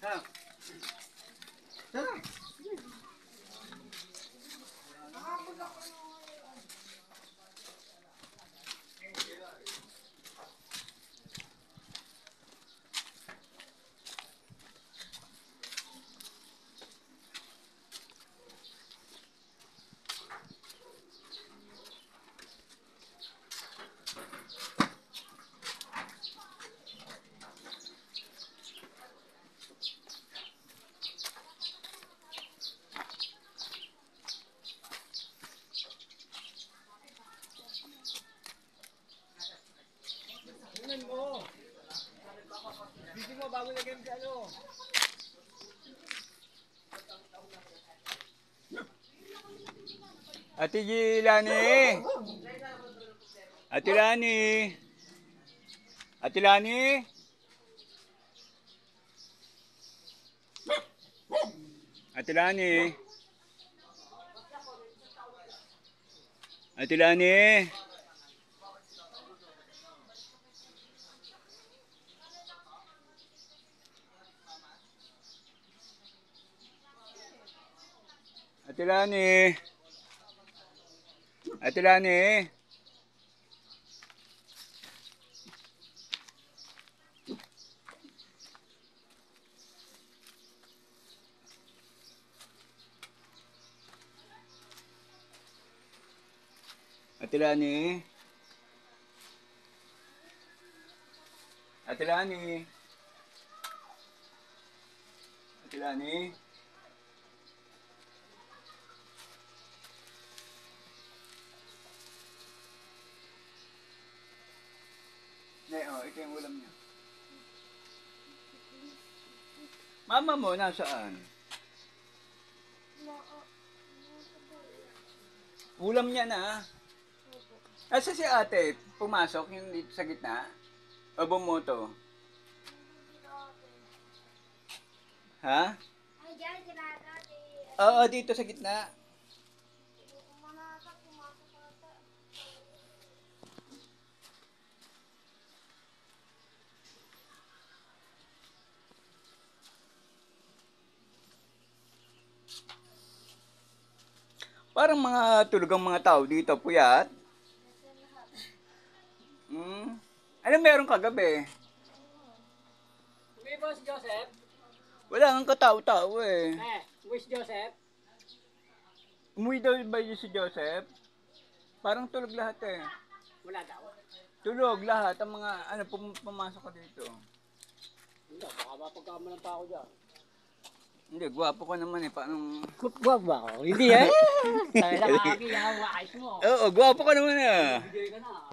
Ha? Tara. Tingnan mo. Video mo bago lagyan sa ano. Ate Lani. Ate Lani. Ate Lani. Ate Lani. Ate Lani. Ate Lani. Ate Lani. Ate Lani. Ate Lani. Ate Lani. Oh, ito yung ulam niya. Mama mo, nasaan? Ulam niya na. Asa si ate? Pumasok yung dito sa gitna? O bumoto? Ha? Oo, dito sa gitna. Parang mga tulog ang mga tao dito, puyat. Ano meron kagabi? Uwi ba si Joseph? Wala kang katao-tao eh. Uwi si Joseph? Umuwi daw ba yun si Joseph? Parang tulog lahat eh. Wala daw. Tulog lahat ang mga pumasok ka dito. Hindi, baka mapagkamalan pa ako dyan. Hindi, gwapo ka naman eh. Paano? Wag ba ako? Hindi eh. Tayo lang aking ayos mo. Oo, gwapo ka naman eh. Bigay ka na.